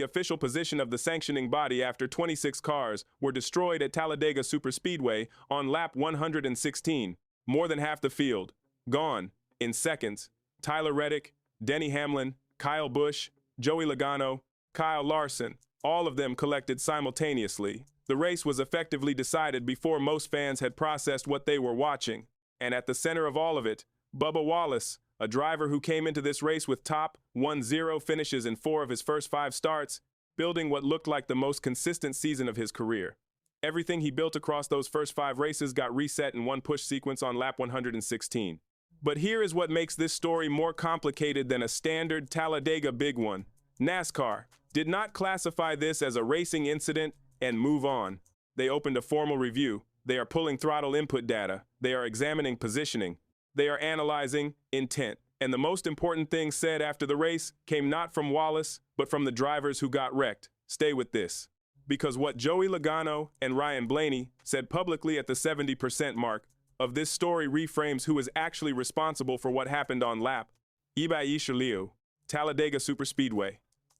The official position of the sanctioning body after 26 cars were destroyed at Talladega Superspeedway on lap 116. More than half the field gone in seconds. Tyler Reddick, Denny Hamlin, Kyle Busch, Joey Logano, Kyle Larson, all of them collected simultaneously. The race was effectively decided before most fans had processed what they were watching. And at the center of all of it, Bubba Wallace, a driver who came into this race with top 1-0 finishes in 4 of his first 5 starts, building what looked like the most consistent season of his career. Everything he built across those first 5 races got reset in one push sequence on lap 116. But here is what makes this story more complicated than a standard Talladega big one. NASCAR did not classify this as a racing incident and move on. They opened a formal review. They are pulling throttle input data. They are examining positioning. They are analyzing intent. And the most important thing said after the race came not from Wallace, but from the drivers who got wrecked. Stay with this. Because what Joey Logano and Ryan Blaney said publicly at the 70% mark of this story reframes who is actually responsible for what happened on lap Ibai Talladega Superspeedway.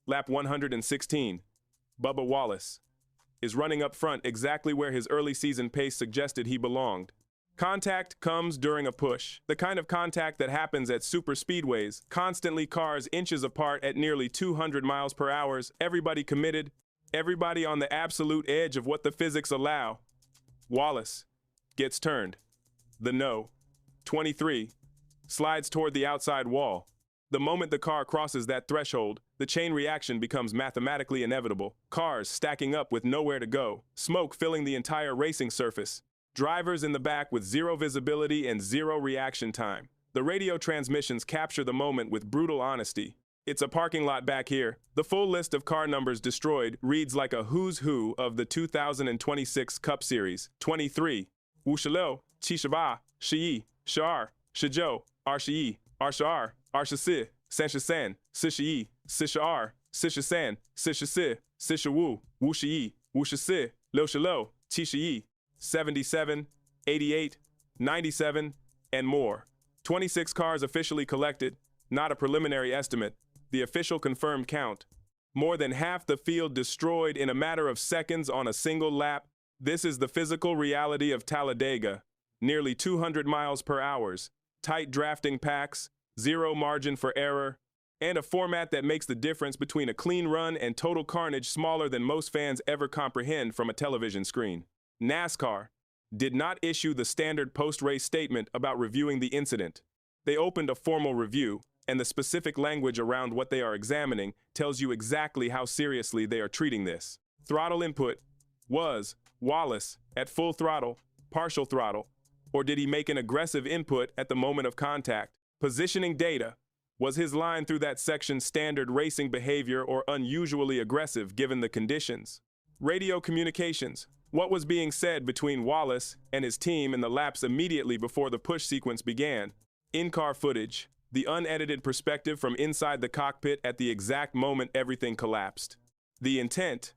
Lap 116. Bubba Wallace is running up front exactly where his early season pace suggested he belonged. Contact comes during a push, the kind of contact that happens at super speedways, constantly cars inches apart at nearly 200 miles per hour, everybody committed, everybody on the absolute edge of what the physics allow. Wallace gets turned. The no. 23 slides toward the outside wall. The moment the car crosses that threshold, the chain reaction becomes mathematically inevitable. Cars stacking up with nowhere to go, smoke filling the entire racing surface. Drivers in the back with zero visibility and zero reaction time. The radio transmissions capture the moment with brutal honesty. It's a parking lot back here. The full list of car numbers destroyed reads like a who's who of the 2026 Cup Series. 23. Wushalo, Chishaba, Shi, Shar, Shijo, Arshi, Arshar, Arshasi, Sanshasan, Sishi, Sishar, Sishasan, Sishasi, Sishawu, Wushi, Wushasi, Loshalo, Tishi. 77, 88, 97, and more. 26 cars officially collected, not a preliminary estimate, the official confirmed count. More than half the field destroyed in a matter of seconds on a single lap. This is the physical reality of Talladega. Nearly 200 miles per hour, tight drafting packs, zero margin for error, and a format that makes the difference between a clean run and total carnage smaller than most fans ever comprehend from a television screen. NASCAR did not issue the standard post-race statement about reviewing the incident. They opened a formal review, and the specific language around what they are examining tells you exactly how seriously they are treating this. Throttle input. Was Wallace at full throttle, partial throttle, or did he make an aggressive input at the moment of contact? Positioning data. Was his line through that section standard racing behavior or unusually aggressive given the conditions? Radio communications. What was being said between Wallace and his team in the laps immediately before the push sequence began? In-car footage, the unedited perspective from inside the cockpit at the exact moment everything collapsed. The intent.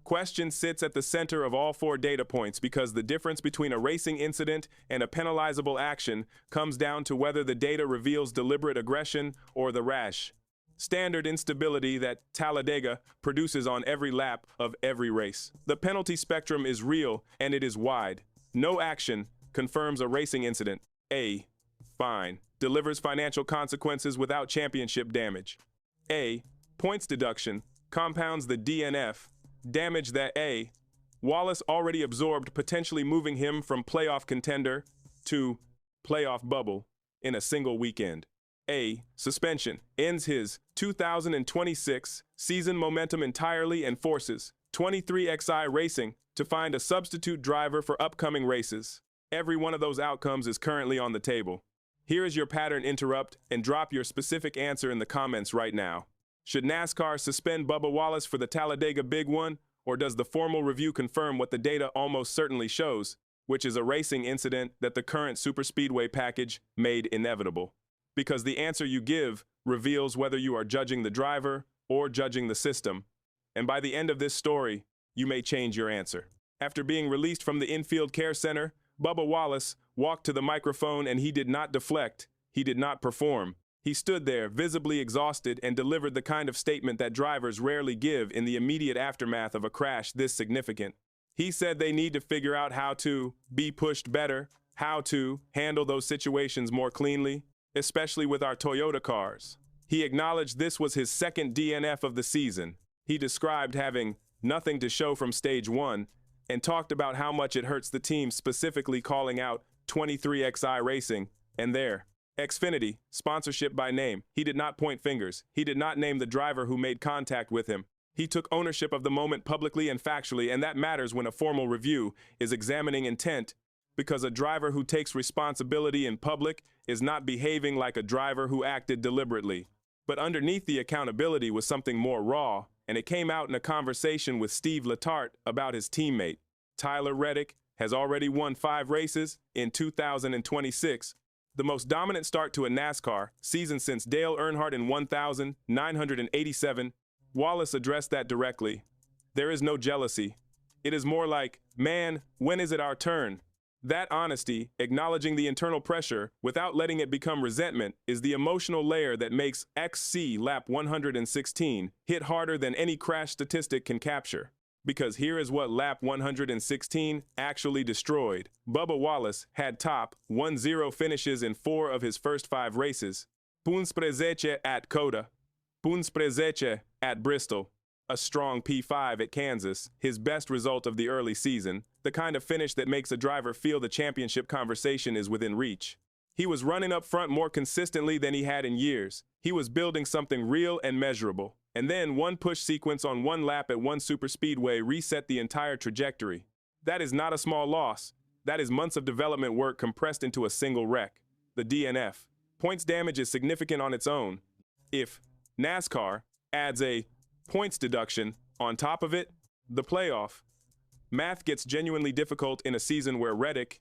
Question sits at the center of all 4 data points because the difference between a racing incident and a penalizable action comes down to whether the data reveals deliberate aggression or the rash. Standard instability that Talladega produces on every lap of every race. The penalty spectrum is real and it is wide. No action confirms a racing incident. A. Fine. Delivers financial consequences without championship damage. A. Points deduction compounds the DNF. Damage that A. Wallace already absorbed, potentially moving him from playoff contender to playoff bubble in a single weekend. A. Suspension ends his 2026 season momentum entirely and forces 23XI Racing to find a substitute driver for upcoming races. Every one of those outcomes is currently on the table. Here is your pattern interrupt and drop your specific answer in the comments right now. Should NASCAR suspend Bubba Wallace for the Talladega Big One, or does the formal review confirm what the data almost certainly shows, which is a racing incident that the current superspeedway package made inevitable? Because the answer you give reveals whether you are judging the driver or judging the system. And by the end of this story, you may change your answer. After being released from the infield care center, Bubba Wallace walked to the microphone and he did not deflect, he did not perform. He stood there, visibly exhausted, and delivered the kind of statement that drivers rarely give in the immediate aftermath of a crash this significant. He said they need to figure out how to be pushed better, how to handle those situations more cleanly, especially with our Toyota cars. He acknowledged this was his second DNF of the season. He described having nothing to show from stage 1 and talked about how much it hurts the team, specifically calling out 23XI Racing and their Xfinity sponsorship by name. He did not point fingers. He did not name the driver who made contact with him. He took ownership of the moment publicly and factually, and that matters when a formal review is examining intent, because a driver who takes responsibility in public is not behaving like a driver who acted deliberately. But underneath the accountability was something more raw, and it came out in a conversation with Steve Letarte about his teammate. Tyler Reddick has already won 5 races in 2026, the most dominant start to a NASCAR season since Dale Earnhardt in 1987. Wallace addressed that directly. There is no jealousy. It is more like, man, when is it our turn? That honesty, acknowledging the internal pressure without letting it become resentment, is the emotional layer that makes XC lap 116 hit harder than any crash statistic can capture. Because here is what lap 116 actually destroyed. Bubba Wallace had top 1-0 finishes in 4 of his first 5 races. Punsprezece at Coda. Punsprezece at Bristol. A strong P5 at Kansas, his best result of the early season, the kind of finish that makes a driver feel the championship conversation is within reach. He was running up front more consistently than he had in years. He was building something real and measurable. And then one push sequence on one lap at one superspeedway reset the entire trajectory. That is not a small loss. That is months of development work compressed into a single wreck. The DNF. Points damage is significant on its own. If NASCAR adds a points deduction on top of it, the playoff. Math gets genuinely difficult in a season where Reddick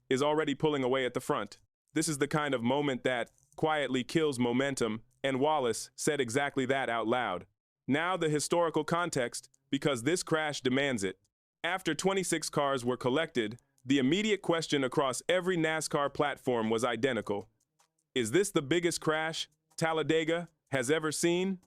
is already pulling away at the front. This is the kind of moment that quietly kills momentum, and Wallace said exactly that out loud. Now the historical context, because this crash demands it. After 26 cars were collected, the immediate question across every NASCAR platform was identical. Is this the biggest crash Talladega has ever seen?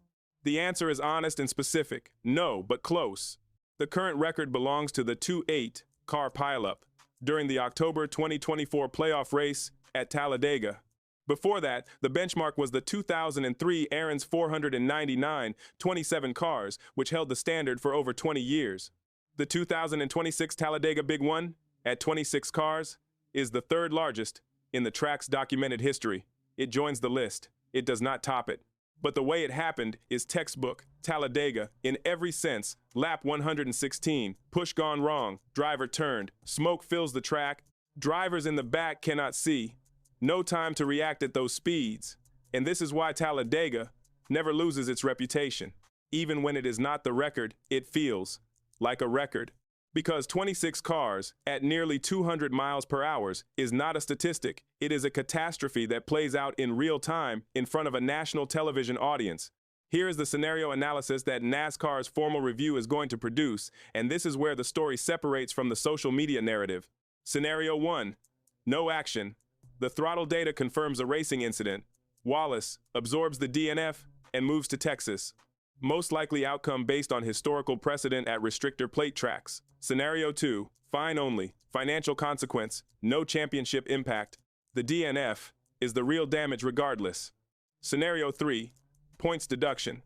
The answer is honest and specific. No, but close. The current record belongs to the 2-8 car pileup during the October 2024 playoff race at Talladega. Before that, the benchmark was the 2003 Aaron's 499 27 cars, which held the standard for over 20 years. The 2026 Talladega Big One, at 26 cars, is the third largest in the track's documented history. It joins the list. It does not top it. But the way it happened is textbook Talladega in every sense. Lap 116, push gone wrong, driver turned, smoke fills the track, drivers in the back cannot see. No time to react at those speeds. And this is why Talladega never loses its reputation. Even when it is not the record, it feels like a record. Because 26 cars at nearly 200 miles per hour is not a statistic. It is a catastrophe that plays out in real time in front of a national television audience. Here is the scenario analysis that NASCAR's formal review is going to produce, and this is where the story separates from the social media narrative. Scenario 1. No action. The throttle data confirms a racing incident. Wallace absorbs the DNF and moves to Texas. Most likely outcome based on historical precedent at restrictor plate tracks. Scenario 2, fine only, financial consequence, no championship impact. The DNF is the real damage regardless. Scenario 3, points deduction.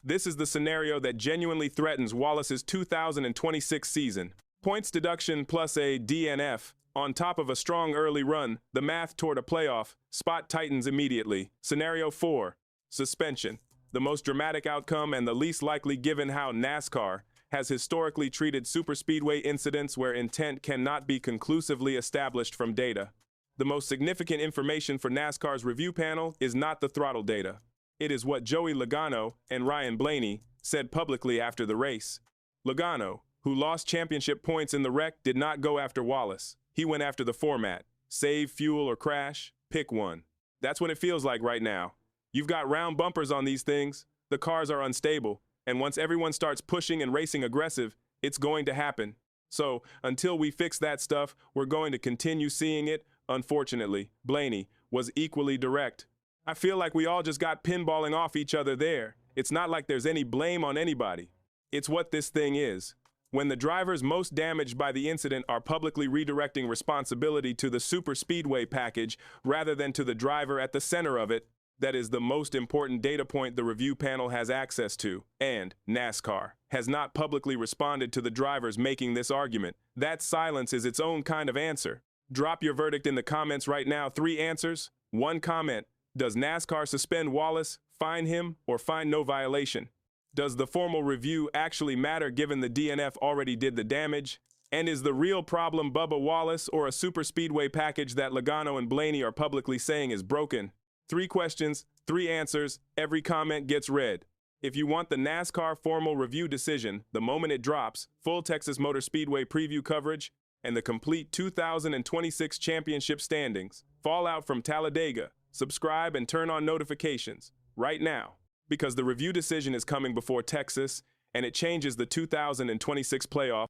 This is the scenario that genuinely threatens Wallace's 2026 season. Points deduction plus a DNF on top of a strong early run, the math toward a playoff spot tightens immediately. Scenario 4, suspension. The most dramatic outcome and the least likely given how NASCAR has historically treated superspeedway incidents where intent cannot be conclusively established from data. The most significant information for NASCAR's review panel is not the throttle data. It is what Joey Logano and Ryan Blaney said publicly after the race. Logano, who lost championship points in the wreck, did not go after Wallace. He went after the format. Save, fuel, or crash, pick one. That's what it feels like right now. You've got round bumpers on these things. The cars are unstable. And once everyone starts pushing and racing aggressive, it's going to happen. So until we fix that stuff, we're going to continue seeing it, unfortunately. Blaney was equally direct. I feel like we all just got pinballing off each other there. It's not like there's any blame on anybody. It's what this thing is. When the drivers most damaged by the incident are publicly redirecting responsibility to the superspeedway package rather than to the driver at the center of it, that is the most important data point the review panel has access to, and NASCAR has not publicly responded to the drivers making this argument. That silence is its own kind of answer. Drop your verdict in the comments right now. 3 answers, 1 comment. Does NASCAR suspend Wallace, fine him, or find no violation? Does the formal review actually matter given the DNF already did the damage? And is the real problem Bubba Wallace or a superspeedway package that Logano and Blaney are publicly saying is broken? 3 questions, 3 answers, every comment gets read. If you want the NASCAR formal review decision, the moment it drops, full Texas Motor Speedway preview coverage, and the complete 2026 championship standings, fallout from Talladega, subscribe and turn on notifications right now, because the review decision is coming before Texas, and it changes the 2026 playoff.